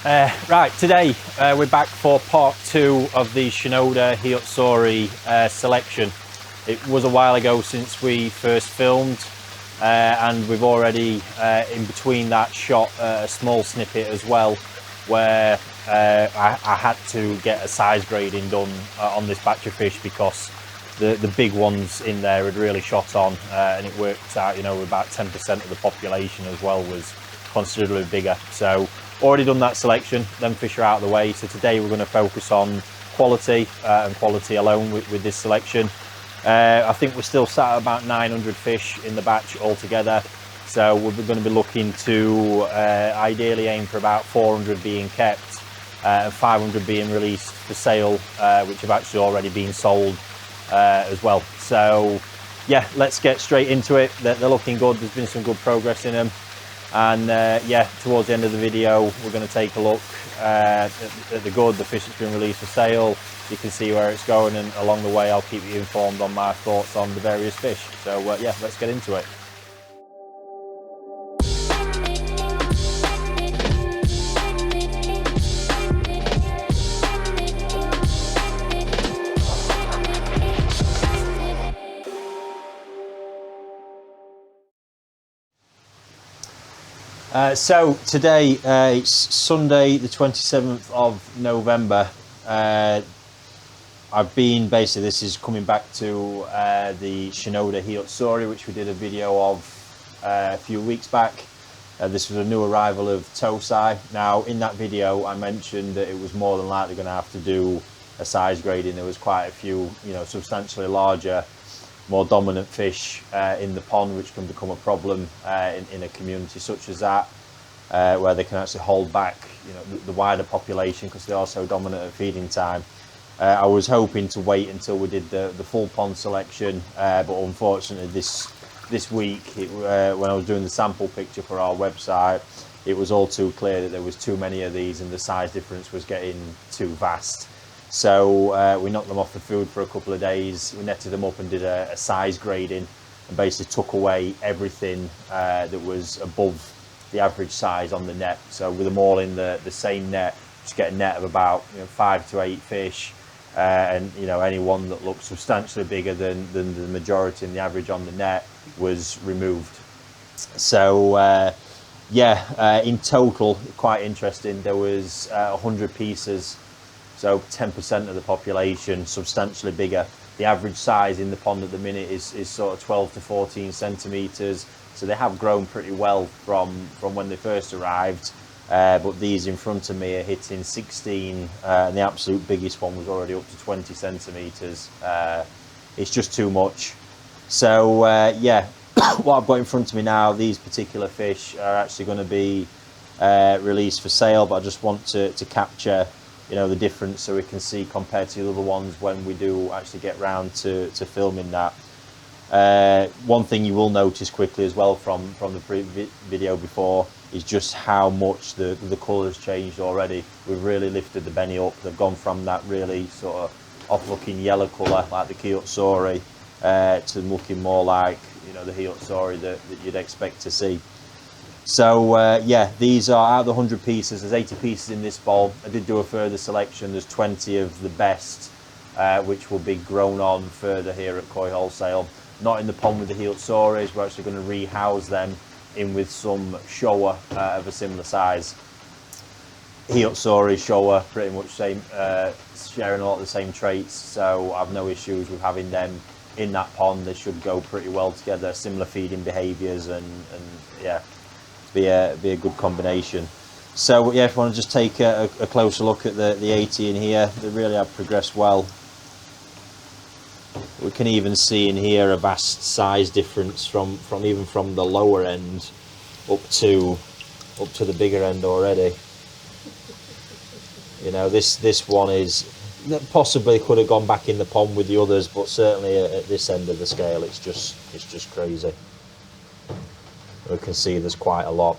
Right, today we're back for part 2 of the Shinoda Hi Utsuri selection. It was a while ago since we first filmed, and we've already in between that shot a small snippet as well where I had to get a size grading done on this batch of fish because the big ones in there had really shot on, and it worked out, you know, about 10% of the population as well was considerably bigger. So already done that selection, them fish are out of the way. So today we're going to focus on quality and quality alone with this selection. I think we're still sat at about 900 fish in the batch altogether. So we're going to be looking to ideally aim for about 400 being kept and 500 being released for sale, which have actually already been sold as well. So yeah, let's get straight into it. They're looking good. There's been some good progress in them. And yeah, towards the end of the video we're going to take a look at the fish that's been released for sale. You can see where it's going, and along the way I'll keep you informed on my thoughts on the various fish. So yeah, let's get into it. So today it's Sunday the 27th of November. I've been basically, this is coming back to the Shinoda Hi Utsuri, which we did a video of a few weeks back. This was a new arrival of Tosai. Now in that video I mentioned that it was more than likely going to have to do a size grading. There was quite a few, you know, substantially larger, more dominant fish in the pond, which can become a problem in a community such as that, where they can actually hold back, you know, the wider population because they are so dominant at feeding time. I was hoping to wait until we did the full pond selection, but unfortunately this week, when I was doing the sample picture for our website, it was all too clear that there was too many of these and the size difference was getting too vast. So we knocked them off the food for a couple of days. We netted them up and did a size grading and basically took away everything that was above the average size on the net. So with them all in the same net, just get a net of about, you know, 5 to 8 fish, and you know, any one that looked substantially bigger than the majority and the average on the net was removed. So yeah, in total, quite interesting. There was 100 pieces. So 10% of the population, substantially bigger. The average size in the pond at the minute is sort of 12 to 14 centimetres. So they have grown pretty well from when they first arrived. But these in front of me are hitting 16, and the absolute biggest one was already up to 20 centimetres. It's just too much. So yeah, what I've got in front of me now, these particular fish are actually going to be released for sale, but I just want to capture, you know, the difference so we can see compared to the other ones when we do actually get round to filming that. One thing you will notice quickly as well from the video before is just how much the colour's changed already. We've really lifted the Benny up. They've gone from that really sort of off-looking yellow colour like the Hi Utsuri to looking more like, you know, the Hi Utsuri that you'd expect to see. So yeah, these are out of the 100 pieces. There's 80 pieces in this bowl. I did do a further selection. There's 20 of the best, which will be grown on further here at Koi Wholesale. Not in the pond with the Hi Utsuris. We're actually going to rehouse them in with some Showa of a similar size. Hi Utsuri, Showa, pretty much same, sharing a lot of the same traits. So I've no issues with having them in that pond. They should go pretty well together. Similar feeding behaviours, and yeah, be a good combination. So yeah, if you want to just take a closer look at the 80 in here, they really have progressed well. We can even see in here a vast size difference from even from the lower end up to the bigger end already. You know, this one is possibly could have gone back in the pond with the others, but certainly at this end of the scale, it's just crazy. We can see there's quite a lot.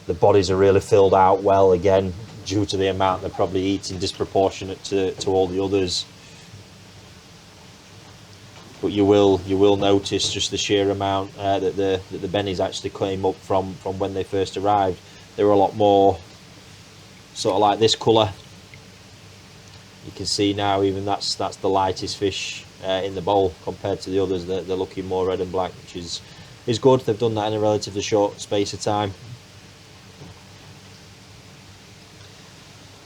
The bodies are really filled out well, again, due to the amount they're probably eating disproportionate to all the others. But you will notice just the sheer amount that the bennies actually came up from when they first arrived. They were a lot more sort of like this colour. You can see now even that's the lightest fish in the bowl compared to the others. They're looking more red and black, which is good. They've done that in a relatively short space of time.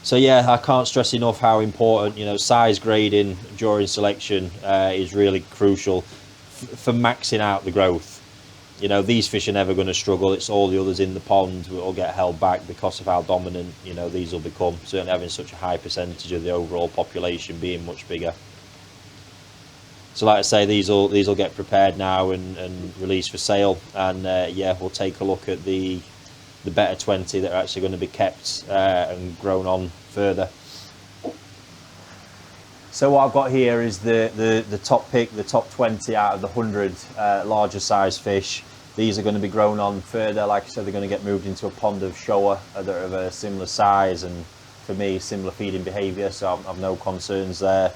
So yeah, I can't stress enough how important, you know, size grading during selection is really crucial for maxing out the growth. You know, these fish are never going to struggle. It's all the others in the pond that will get held back because of how dominant, you know, these will become. Certainly having such a high percentage of the overall population being much bigger. So like I say, these will get prepared now and released for sale. And yeah, we'll take a look at the better 20 that are actually going to be kept and grown on further. So what I've got here is the top pick, the top 20 out of the 100 larger size fish. These are going to be grown on further. Like I said, they're going to get moved into a pond of showa that are of a similar size and, for me, similar feeding behaviour, so I've no concerns there.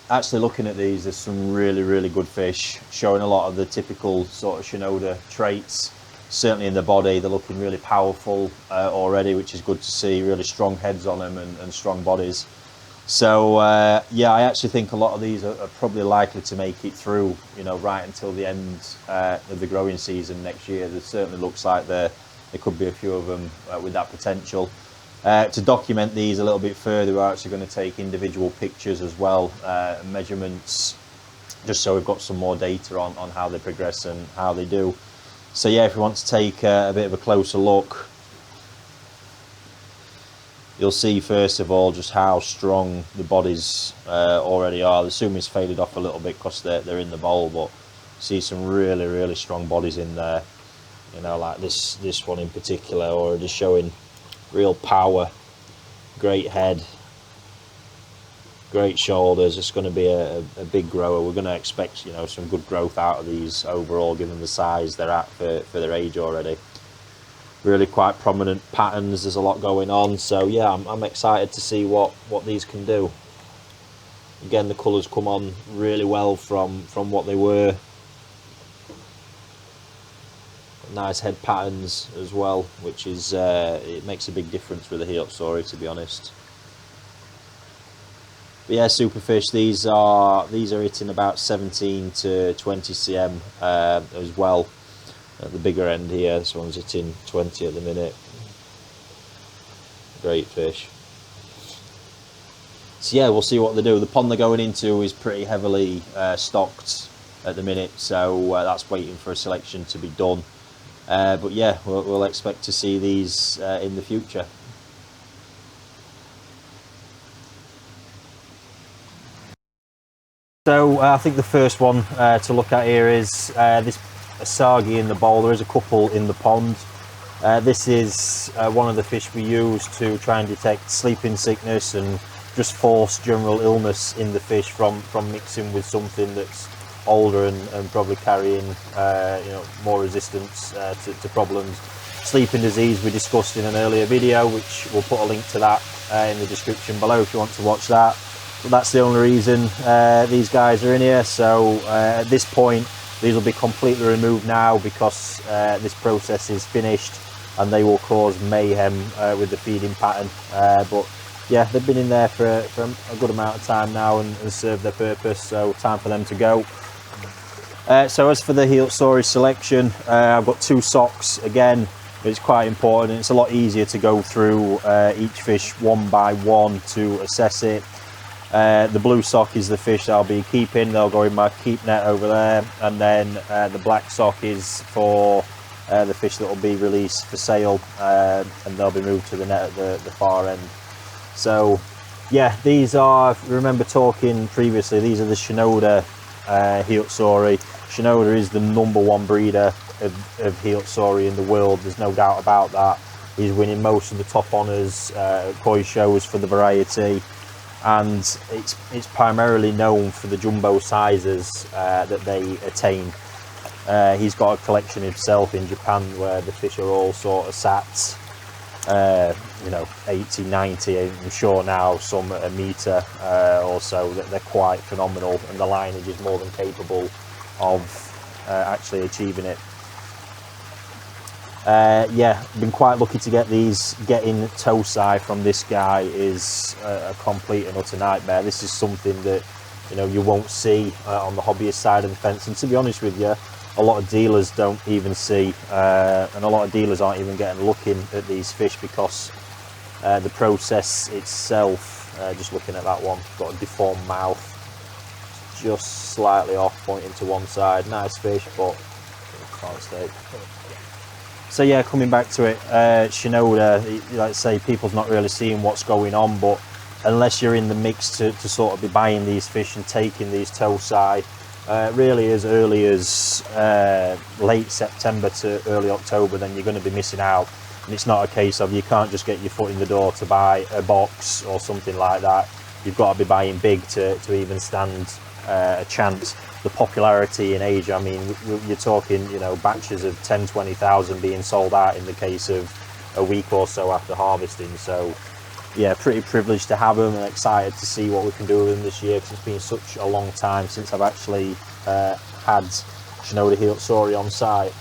Actually looking at these, there's some really good fish, showing a lot of the typical sort of Shinoda traits. Certainly in the body, they're looking really powerful already, which is good to see. Really strong heads on them and strong bodies. So yeah, I actually think a lot of these are probably likely to make it through, you know, right until the end of the growing season next year. There certainly looks like there could be a few of them with that potential. To document these a little bit further, we're actually going to take individual pictures as well, measurements, just so we've got some more data on how they progress and how they do. So yeah, if you want to take a bit of a closer look, you'll see first of all just how strong the bodies already are. The zoom is faded off a little bit because they're in the bowl, but see some really strong bodies in there. You know, like this one in particular, already showing real power, great head, great shoulders. It's going to be a big grower. We're going to expect, you know, some good growth out of these overall, given the size they're at for their age already. Really quite prominent patterns. There's a lot going on. So yeah, I'm excited to see what these can do. Again, the colours come on really well from what they were. Nice head patterns as well, which is it makes a big difference with the Hi Utsuri, to be honest. But yeah, super fish. These are hitting about 17 to 20 cm as well. At the bigger end here, this one's hitting 20 at the minute. Great fish. So yeah, we'll see what they do. The pond they're going into is pretty heavily stocked at the minute, so that's waiting for a selection to be done. But yeah, we'll expect to see these in the future. So I think the first one to look at here is this Asagi in the bowl. There is a couple in the pond. This is one of the fish we use to try and detect sleeping sickness and just force general illness in the fish from mixing with something that's older and probably carrying you know, more resistance to problems. Sleeping disease we discussed in an earlier video, which we'll put a link to that in the description below if you want to watch that. But that's the only reason these guys are in here. So at this point, these will be completely removed now because this process is finished, and they will cause mayhem with the feeding pattern. But yeah, they've been in there for a good amount of time now and served their purpose, so time for them to go. So as for the Hi Utsuri selection, I've got 2 socks. Again, it's quite important. It's a lot easier to go through each fish one by one to assess it. The blue sock is the fish that I'll be keeping. They'll go in my keep net over there, and then the black sock is for the fish that will be released for sale, and they'll be moved to the net at the far end. So yeah, these are, if you remember talking previously, these are the Shinoda Hi Utsuri. Shinoda is the #1 breeder of Hi Utsuri in the world. There's no doubt about that. He's winning most of the top honours koi shows for the variety, and it's primarily known for the jumbo sizes that they attain. He's got a collection himself in Japan where the fish are all sort of sat, you know, 80, 90, I'm sure now some at a metre or so. That they're quite phenomenal, and the lineage is more than capable of actually achieving it. Yeah, been quite lucky to get these. Getting Tosai from this guy is a complete and utter nightmare. This is something that, you know, you won't see on the hobbyist side of the fence, and to be honest with you, a lot of dealers don't even see, and a lot of dealers aren't even getting looking at these fish because the process itself, just looking at that one, got a deformed mouth, just slightly off, pointing to one side. Nice fish, but can't stay. So yeah, coming back to it, Shinoda, like I say, people's not really seeing what's going on, but unless you're in the mix to sort of be buying these fish and taking these Tosai, really as early as late September to early October, then you're going to be missing out. And it's not a case of you can't just get your foot in the door to buy a box or something like that. You've got to be buying big to even stand a chance. The popularity in Asia, I mean, you're talking, you know, batches of 10, 20,000 being sold out in the case of a week or so after harvesting. So yeah, pretty privileged to have them and excited to see what we can do with them this year, because it's been such a long time since I've actually had Shinoda Hi Utsuri on site.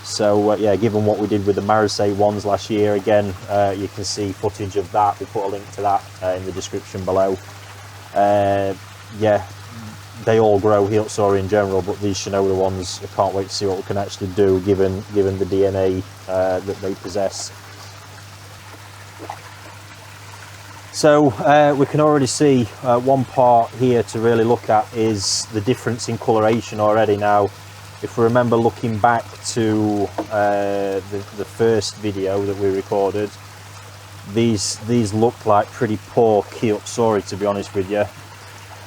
So yeah, given what we did with the Marseille ones last year, again, you can see footage of that. We'll put a link to that in the description below. Yeah, they all grow Hi Utsuri in general, but these Shinoda ones, I can't wait to see what we can actually do given the DNA that they possess. So we can already see one part here to really look at is the difference in coloration already. Now, if we remember looking back to the first video that we recorded, these look like pretty poor Hi Utsuri, to be honest with you.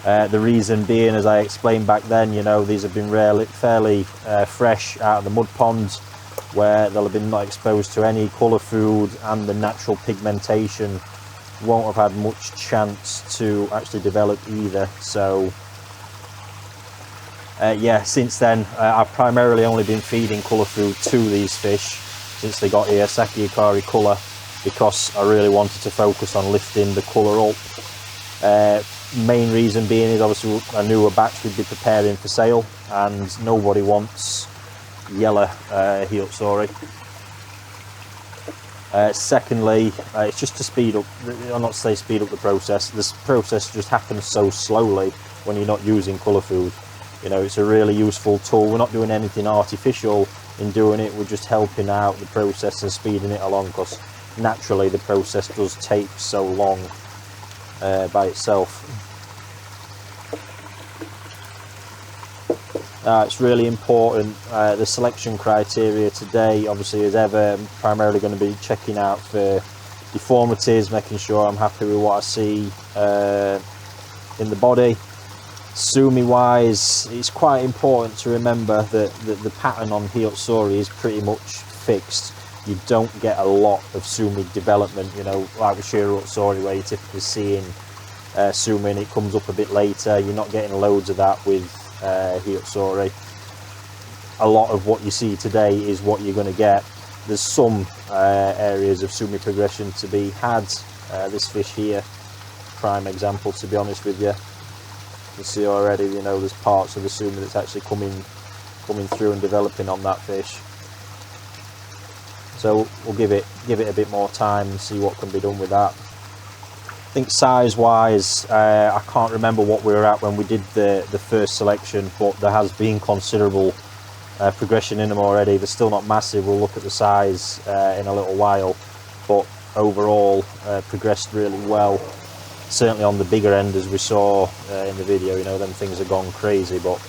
The reason being, as I explained back then, you know, these have been fairly fresh out of the mud ponds, where they'll have been not exposed to any colour food, and the natural pigmentation won't have had much chance to actually develop either. So yeah, since then I've primarily only been feeding colour food to these fish since they got here, Saki Hikari colour, because I really wanted to focus on lifting the colour up. Main reason being is obviously I knew a batch would be preparing for sale, and nobody wants yellow Hi Utsuri. Secondly, it's just to speed up, I'll not say speed up the process. This process just happens so slowly when you're not using colour food. You know, it's a really useful tool. We're not doing anything artificial in doing it, we're just helping out the process and speeding it along, because naturally the process does take so long by itself. It's really important. The selection criteria today, obviously, as ever, I'm primarily going to be checking out for deformities, making sure I'm happy with what I see in the body. Sumi wise, it's quite important to remember that the pattern on Hi Utsuri is pretty much fixed. You don't get a lot of Sumi development, you know, like with Shiro Utsuri, where you're typically seeing Sumi and it comes up a bit later. You're not getting loads of that with Hi Utsuri. A lot of what you see today is what you're going to get. There's some areas of Sumi progression to be had. This fish here, prime example, to be honest with you. You see already, you know, there's parts of the Sumi that's actually coming through and developing on that fish. So we'll give it a bit more time and see what can be done with that. I think size wise, I can't remember what we were at when we did the first selection, but there has been considerable progression in them already. They're still not massive. We'll look at the size in a little while, but overall progressed really well. Certainly on the bigger end, as we saw in the video, you know, them things have gone crazy, but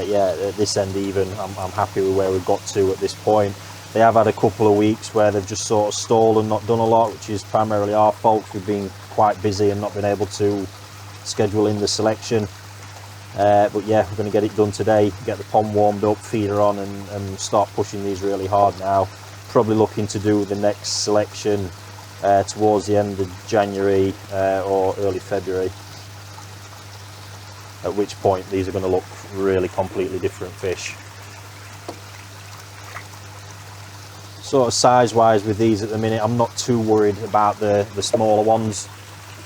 yeah, at this end even, I'm happy with where we've got to at this point. They have had a couple of weeks where they've just sort of stalled and not done a lot, which is primarily our fault. We've been quite busy and not been able to schedule in the selection. But yeah, we're going to get it done today, get the pond warmed up, feeder on, and start pushing these really hard now. Probably looking to do the next selection towards the end of January or early February, at which point these are going to look really completely different fish. Sort of size wise with these at the minute, I'm not too worried about the smaller ones.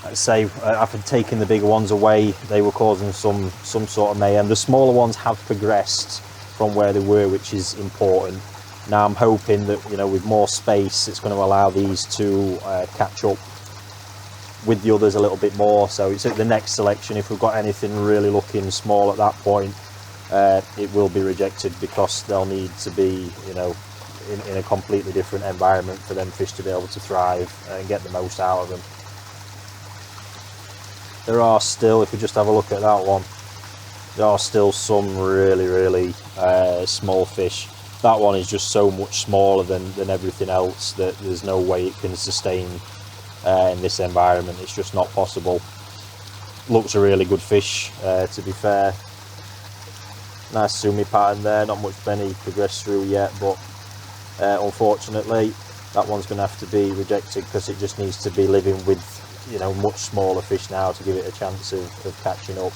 I'd say after taking the bigger ones away, they were causing some sort of mayhem. The smaller ones have progressed from where they were, which is important. Now I'm hoping that, you know, with more space, it's going to allow these to catch up with the others a little bit more. So it's at the next selection, if we've got anything really looking small at that point, it will be rejected, because they'll need to be, you know, in a completely different environment for them fish to be able to thrive and get the most out of them. There are still, if we just have a look at that one, there are still some really small fish. That one is just so much smaller than everything else that there's no way it can sustain in this environment. It's just not possible. Looks a really good fish, to be fair. Nice sumi pattern there, not much Benny progressed through yet, but unfortunately that one's going to have to be rejected, because it just needs to be living with, you know, much smaller fish now to give it a chance of catching up.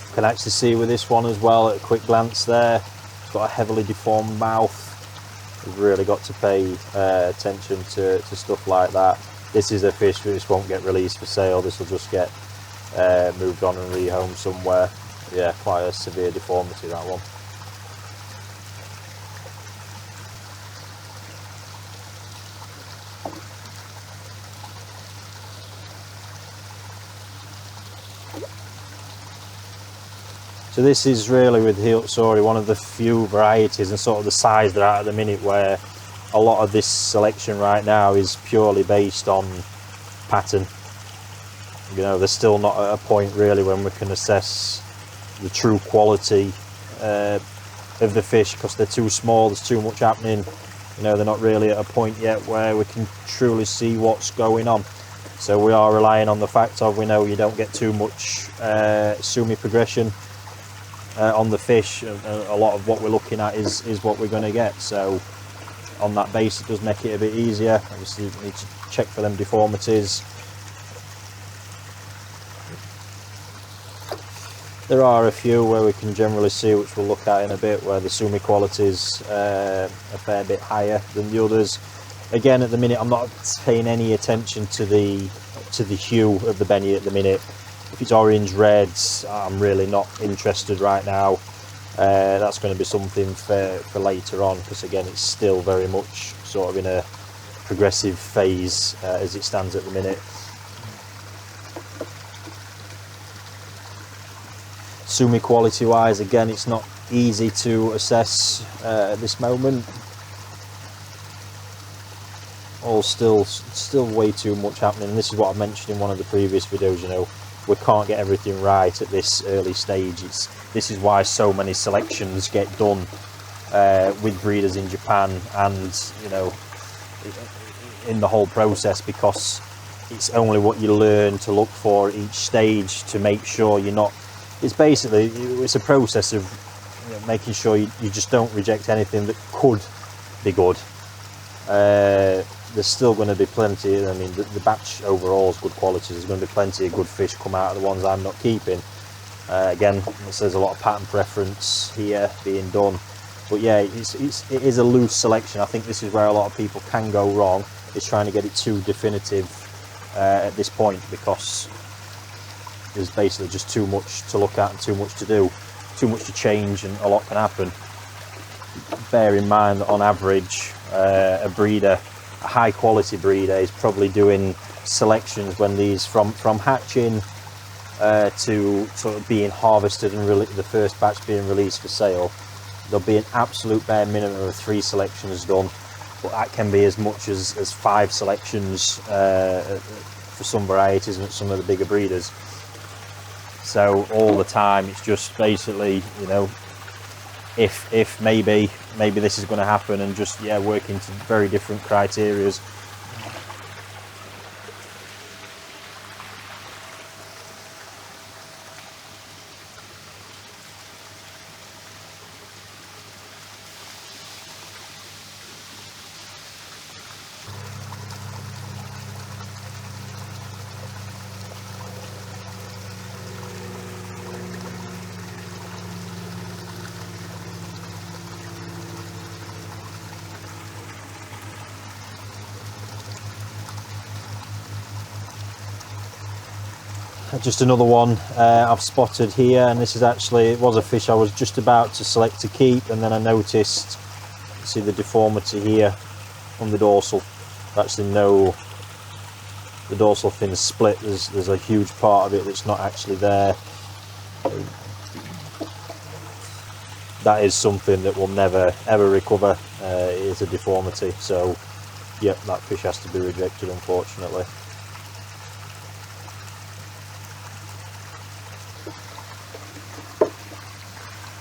You can actually see with this one as well at a quick glance there, it's got a heavily deformed mouth. We've really got to pay attention to stuff like that. This is a fish which won't get released for sale. This will just get moved on and rehomed somewhere. Yeah, quite a severe deformity, that one. So this is really, with Hi Utsuri, one of the few varieties and sort of the size they're at the minute, where a lot of this selection right now is purely based on pattern. You know, they're still not at a point really when we can assess the true quality of the fish, because they're too small, there's too much happening. You know, they're not really at a point yet where we can truly see what's going on. So we are relying on the fact of, we know you don't get too much sumi progression on the fish. A lot of what we're looking at is what we're going to get. So on that base, it does make it a bit easier. Obviously, you need to check for them deformities. There are a few where we can generally see, which we'll look at in a bit, where the sumi quality's a fair bit higher than the others. Again, at the minute, I'm not paying any attention to the hue of the Benny at the minute. If it's orange, reds, I'm really not interested right now. That's going to be something for later on, because again, it's still very much sort of in a progressive phase as it stands at the minute. Sumi quality wise, again, it's not easy to assess at this moment. All still way too much happening, and this is what I mentioned in one of the previous videos. You know, we can't get everything right at this early stage. This is why so many selections get done with breeders in Japan, and you know, in the whole process, because it's only what you learn to look for at each stage to make sure you're not. It's basically, it's a process of, you know, making sure you just don't reject anything that could be good. There's still going to be plenty. I mean, the batch overall is good quality. There's going to be plenty of good fish come out of the ones I'm not keeping. Again, there's a lot of pattern preference here being done, but yeah, it is a loose selection. I think this is where a lot of people can go wrong, is trying to get it too definitive at this point, because there's basically just too much to look at and too much to do, too much to change, and a lot can happen. Bear in mind that on average, a breeder, a high quality breeder, is probably doing selections when these from hatching to sort of being harvested and the first batch being released for sale. There'll be an absolute bare minimum of 3 selections done, but that can be as much as 5 selections for some varieties and some of the bigger breeders. So all the time, it's just basically, you know, if maybe this is going to happen, and just, yeah, working to very different criterias. just another one I've spotted here, and this is actually, it was a fish I was just about to select to keep, and then I noticed, see the deformity here on the dorsal. Actually no, the dorsal fin's split, there's a huge part of it that's not actually there. That is something that will never ever recover. It is a deformity, so yep, that fish has to be rejected, unfortunately.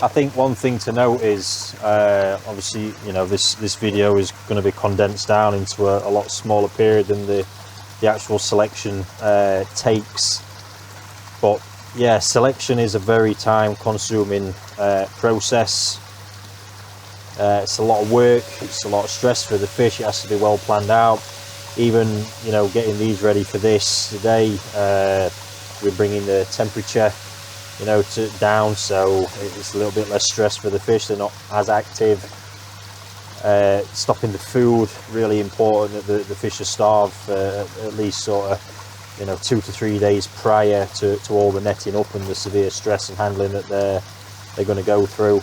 I think one thing to note is, obviously, you know, this video is going to be condensed down into a lot smaller period than the actual selection takes. But yeah, selection is a very time consuming process. It's a lot of work, it's a lot of stress for the fish. It has to be well planned out. Even, you know, getting these ready for this today, we're bringing the temperature, you know, down, so it's a little bit less stress for the fish. They're not as active. Stopping the food, really important that the fish are starved for at least sort of, you know, 2 to 3 days prior to all the netting up and the severe stress and handling that they're going to go through.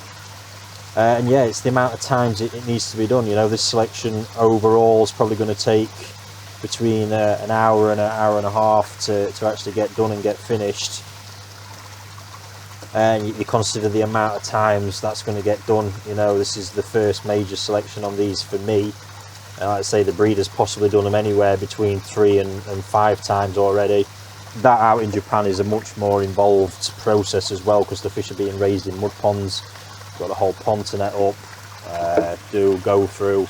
And yeah, it's the amount of times it needs to be done. You know, this selection overall is probably going to take between an hour and a half to actually get done and get finished. And you consider the amount of times that's going to get done. You know, this is the first major selection on these for me. Like I say, the breeder's possibly done them anywhere between 3 and 5 times already. That out in Japan is a much more involved process as well, because the fish are being raised in mud ponds. Got a whole pond to net up, go through.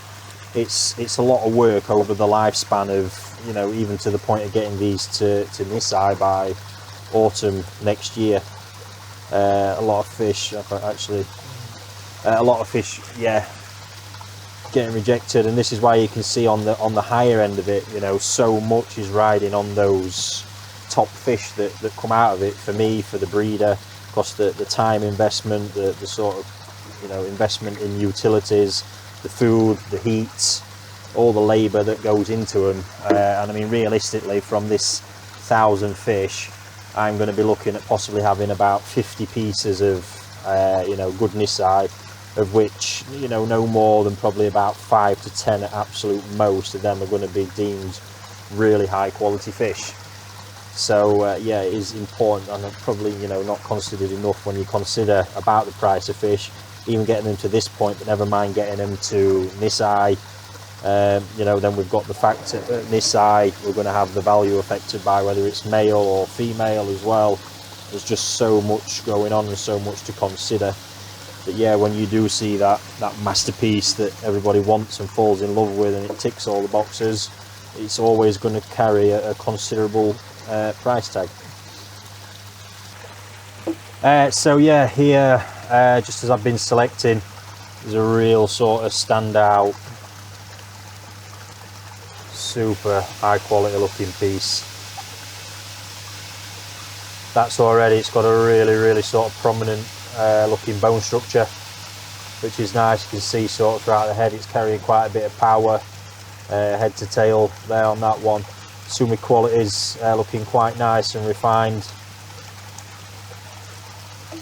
It's a lot of work over the lifespan of, you know, even to the point of getting these to Nisai by autumn next year. A lot of fish, actually, a lot of fish, yeah, getting rejected, and this is why you can see on the higher end of it, you know, so much is riding on those top fish that come out of it. For me, for the breeder, because the time investment, the sort of, you know, investment in utilities, the food, the heat, all the labour that goes into them, and I mean, realistically, from this 1,000 fish, I'm going to be looking at possibly having about 50 pieces of, you know, good Nisai, of which, you know, no more than probably about 5 to 10 at absolute most of them are going to be deemed really high quality fish. So yeah, it is important, and probably, you know, not considered enough when you consider about the price of fish, even getting them to this point, but never mind getting them to Nisai. You know, then we've got the fact that at Nisai we're going to have the value affected by whether it's male or female as well. There's just so much going on and so much to consider. But yeah, when you do see that masterpiece that everybody wants and falls in love with, and it ticks all the boxes, it's always going to carry a considerable price tag. So yeah, here, just as I've been selecting, there's a real sort of standout, super high quality looking piece. That's already, it's got a really sort of prominent looking bone structure, which is nice. You can see sort of throughout the head it's carrying quite a bit of power, head to tail there on that one. Sumi qualities looking quite nice and refined,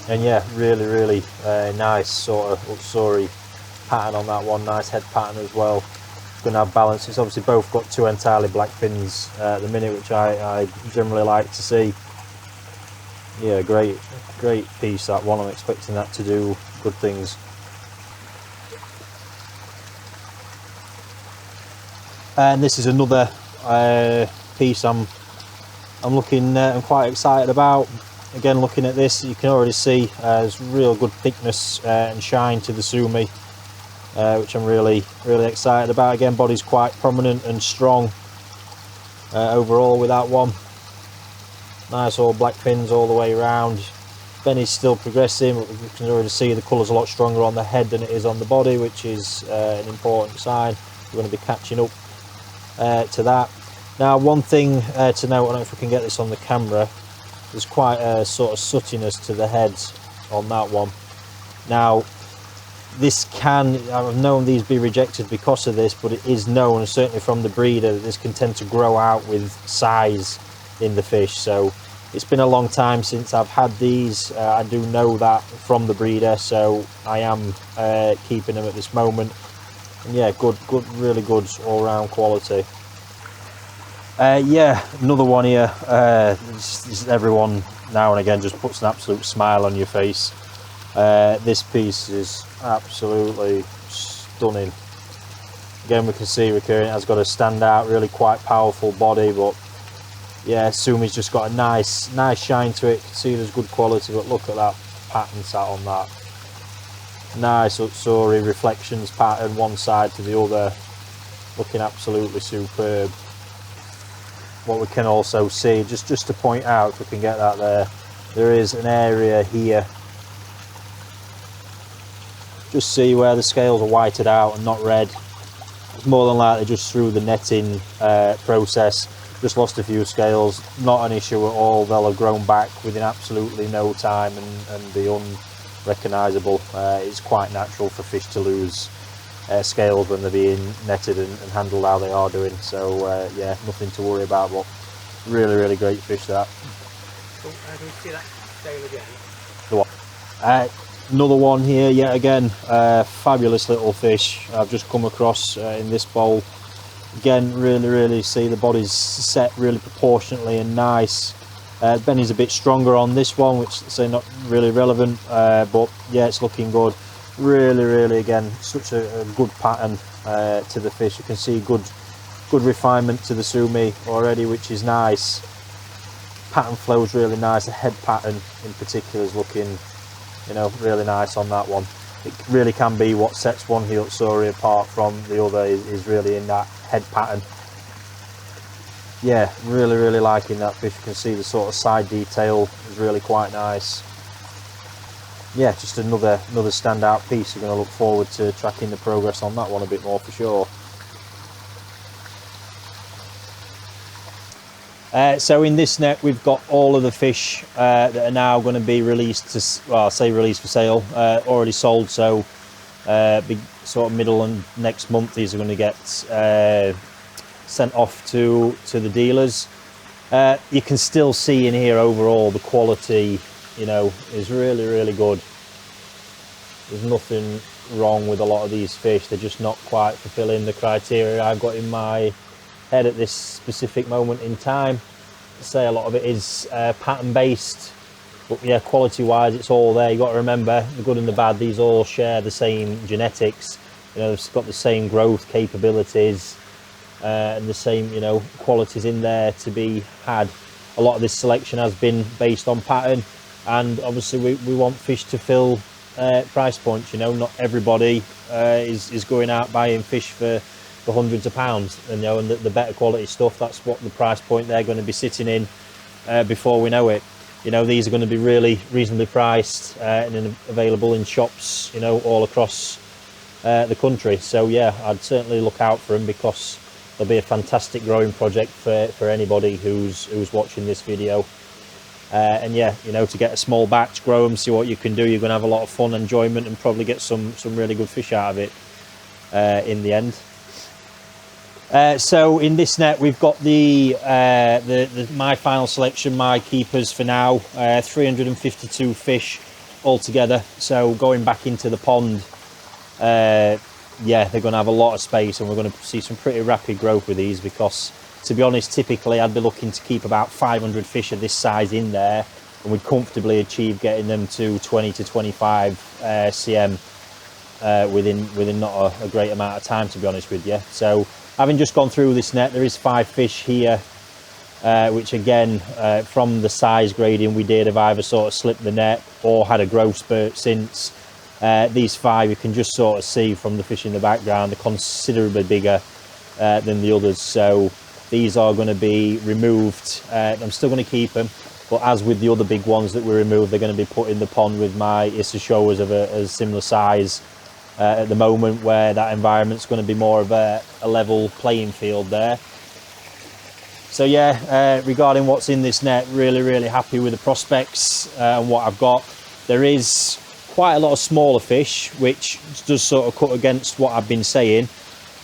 and yeah, really nice sort of Utsuri pattern on that one. Nice head pattern as well. Going to have balance. It's obviously both got 2 entirely black fins at the minute, which I generally like to see. Yeah, great piece, that one. I'm expecting that to do good things. And this is another piece I'm quite excited about. Again, looking at this, you can already see there's real good thickness and shine to the Sumi, which I'm really excited about. Again, body's quite prominent and strong overall with that one. Nice all black fins all the way around. Benny's still progressing, but you can already see the colour's a lot stronger on the head than it is on the body, which is an important sign. We're going to be catching up to that. Now, one thing to note, I don't know if we can get this on the camera, there's quite a sort of sootiness to the head on that one. Now, this can, I've known these be rejected because of this, but it is known, certainly from the breeder, that this can tend to grow out with size in the fish. So It's been a long time since I've had these. I do know that from the breeder, so I am keeping them at this moment. And yeah, good, really good all-round quality. Yeah, another one here. Everyone now and again just puts an absolute smile on your face. This piece is absolutely stunning. Again, we can see it has got a standout, really quite powerful body, but yeah, Sumi's just got a nice shine to it. You can see there's good quality, but look at that pattern sat on that. Nice Utsuri reflections pattern, one side to the other, looking absolutely superb. What we can also see, just to point out, if we can get that there is an area here. Just see where the scales are whited out and not red. It's more than likely just through the netting process. Just lost a few scales, not an issue at all. They'll have grown back within absolutely no time and be unrecognisable. It's quite natural for fish to lose scales when they're being netted and handled how they are doing. So yeah, nothing to worry about, but really great fish that. Oh, can we see that scale again? The what? Another one here yet again. Fabulous little fish I've just come across in this bowl. Again, really see the body's set really proportionately and nice. Benny's a bit stronger on this one, which say not really relevant, but yeah, it's looking good. Really again, such a good pattern to the fish. You can see good refinement to the Sumi already, which is nice. Pattern flows really nice. The head pattern in particular is looking, you know, really nice on that one. It really can be what sets one Hi Utsuri apart from the other is really in that head pattern. Yeah, really liking that fish. You can see the sort of side detail is really quite nice. Yeah, just another standout piece. We're going to look forward to tracking the progress on that one a bit more for sure. So in this net we've got all of the fish that are now going to be released to, well, I say released for sale, already sold, so big sort of middle and next month these are going to get sent off to the dealers. You can still see in here overall the quality, you know, is really good. There's nothing wrong with a lot of these fish. They're just not quite fulfilling the criteria I've got in my head at this specific moment in time. I say a lot of it is pattern based, but yeah, quality wise it's all there. You've got to remember the good and the bad, these all share the same genetics, you know, they've got the same growth capabilities and the same, you know, qualities in there to be had. A lot of this selection has been based on pattern, and obviously we want fish to fill price points. You know, not everybody is going out buying fish for hundreds of pounds, and you know, and the better quality stuff, that's what the price point they're going to be sitting in before we know it. You know, these are going to be really reasonably priced and available in shops, you know, all across the country. So yeah, I'd certainly look out for them, because they'll be a fantastic growing project for anybody who's watching this video. And yeah, you know, to get a small batch, grow them, see what you can do. You're going to have a lot of fun, enjoyment, and probably get some really good fish out of it in the end. So in this net we've got my final selection, my keepers for now, 352 fish altogether. So going back into the pond, yeah, they're going to have a lot of space, and we're going to see some pretty rapid growth with these, because to be honest, typically I'd be looking to keep about 500 fish of this size in there, and we'd comfortably achieve getting them to 20 to 25 cm within not a great amount of time, to be honest with you. So having just gone through this net, there is 5 fish here, which again, from the size grading we did, have either sort of slipped the net or had a growth spurt since. These 5, you can just sort of see from the fish in the background, they're considerably bigger than the others. So these are going to be removed. I'm still going to keep them, but as with the other big ones that we removed, they're going to be put in the pond with my Issachos of a similar size at the moment, where that environment's going to be more of a level playing field there. So yeah, regarding what's in this net, really happy with the prospects and what I've got. There is quite a lot of smaller fish, which does sort of cut against what I've been saying.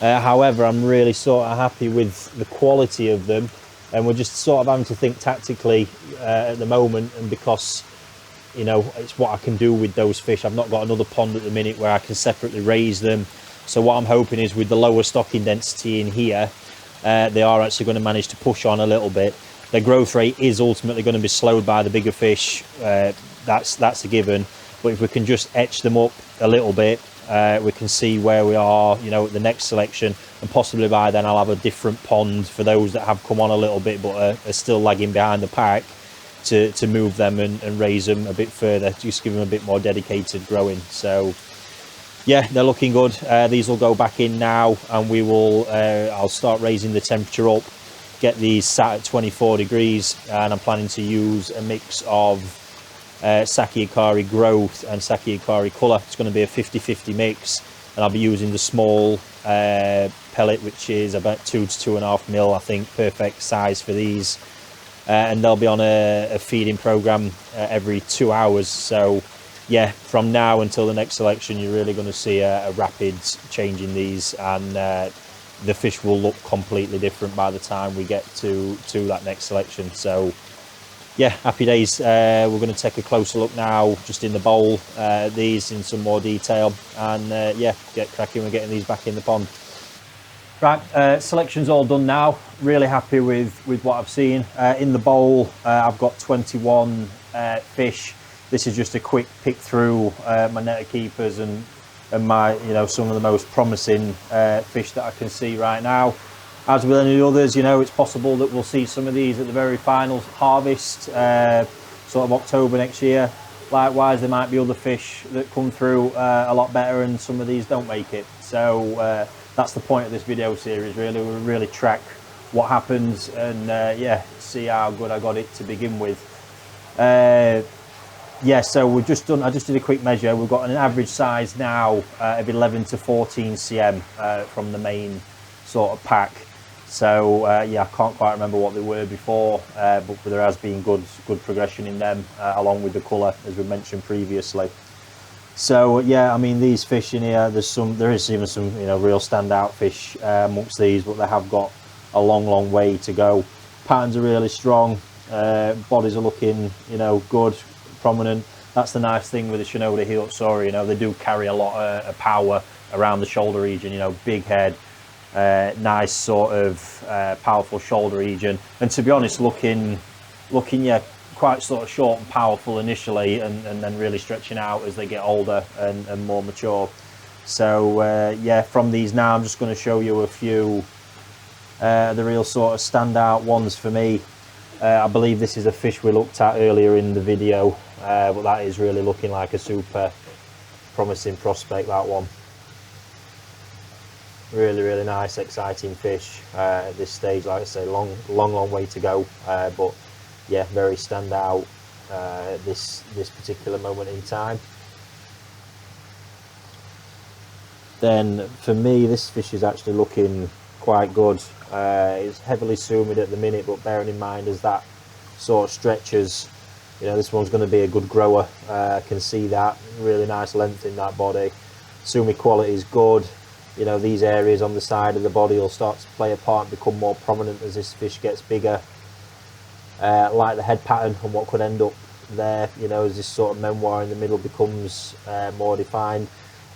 However, I'm really sort of happy with the quality of them, and we're just sort of having to think tactically at the moment, and because, you know, it's what I can do with those fish. I've not got another pond at the minute where I can separately raise them. So what I'm hoping is with the lower stocking density in here, they are actually going to manage to push on a little bit. Their growth rate is ultimately going to be slowed by the bigger fish. That's a given. But if we can just etch them up a little bit, we can see where we are, you know, at the next selection, and possibly by then I'll have a different pond for those that have come on a little bit but are still lagging behind the pack, to move them and raise them a bit further, just give them a bit more dedicated growing. So yeah, they're looking good. These will go back in now, and we will I'll start raising the temperature up, get these sat at 24 degrees, and I'm planning to use a mix of Saki Hikari growth and Saki Hikari colour. It's going to be a 50-50 mix, and I'll be using the small pellet, which is about 2 to 2.5 mil, I think, perfect size for these. And they'll be on a feeding program every 2 hours. So yeah, from now until the next selection, you're really going to see a rapid change in these, and the fish will look completely different by the time we get to that next selection. So yeah, happy days. We're going to take a closer look now, just in the bowl, these in some more detail, and yeah, get cracking with getting these back in the pond. Right, selection's all done now. Really happy with what I've seen. In the bowl, I've got 21 fish. This is just a quick pick through my netter keepers and my, you know, some of the most promising fish that I can see right now. As with any others, you know, it's possible that we'll see some of these at the very final harvest, sort of October next year. Likewise, there might be other fish that come through a lot better, and some of these don't make it. So that's the point of this video series, really. We'll really track what happens, and yeah, see how good I got it to begin with. Yeah, so we've just done, I just did a quick measure. We've got an average size now of 11 to 14 cm from the main sort of pack. So yeah, I can't quite remember what they were before, but there has been good progression in them, along with the colour, as we mentioned previously. So yeah, I mean, these fish in here, there is even some, you know, real standout fish amongst these, but they have got a long way to go. Patterns are really strong, bodies are looking, you know, good, prominent. That's the nice thing with the Shinoda Hi Utsuri, you know, they do carry a lot of power around the shoulder region, you know, big head, nice sort of powerful shoulder region, and to be honest, looking yeah, quite sort of short and powerful initially, and then really stretching out as they get older and more mature. So yeah, from these now, I'm just going to show you a few the real sort of standout ones for me. I believe this is a fish we looked at earlier in the video, but that is really looking like a super promising prospect, that one. Really nice, exciting fish at this stage. Like I say, long way to go, but yeah, very standout at this particular moment in time. Then for me, this fish is actually looking quite good. It's heavily sumid at the minute, but bearing in mind as that sort of stretches, you know, this one's going to be a good grower. I can see that really nice length in that body. Sumi quality is good. You know, these areas on the side of the body will start to play a part and become more prominent as this fish gets bigger. Like the head pattern and what could end up there, you know, as this sort of memoir in the middle becomes more defined.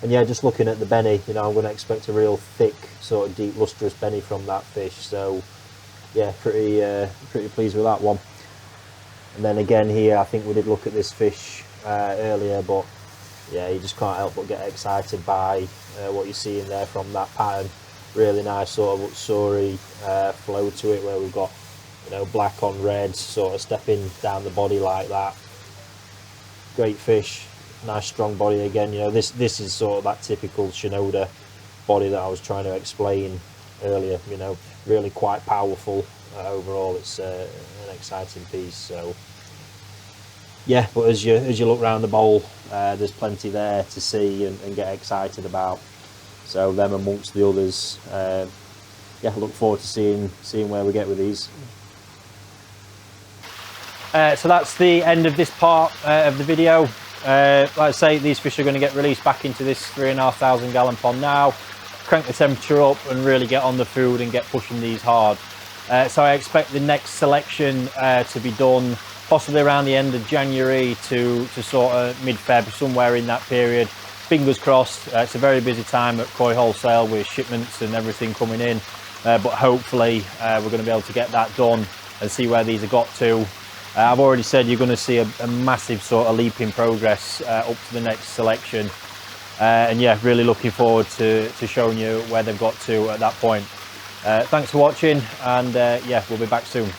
And yeah, just looking at the benny, you know, I'm going to expect a real thick, sort of deep, lustrous benny from that fish. So yeah, pretty pleased with that one. And then again here, I think we did look at this fish earlier, but yeah, you just can't help but get excited by what you see in there from that pattern. Really nice sort of Utsuri flow to it, where we've got, you know, black on red, sort of stepping down the body like that. Great fish, nice strong body again. You know, this is sort of that typical Shinoda body that I was trying to explain earlier. You know, really quite powerful. Overall, it's an exciting piece. So yeah, but as you look around the bowl, there's plenty there to see and get excited about. So them amongst the others, yeah, I look forward to seeing where we get with these. So that's the end of this part of the video. Like I say, these fish are going to get released back into this 3,500 gallon pond now, crank the temperature up and really get on the food and get pushing these hard. So I expect the next selection to be done possibly around the end of January to sort of mid-Feb, somewhere in that period. Fingers crossed. It's a very busy time at Koi Wholesale with shipments and everything coming in, but hopefully we're going to be able to get that done and see where these have got to. I've already said you're going to see a massive sort of leap in progress up to the next selection, and yeah, really looking forward to showing you where they've got to at that point. Thanks for watching, and yeah, we'll be back soon.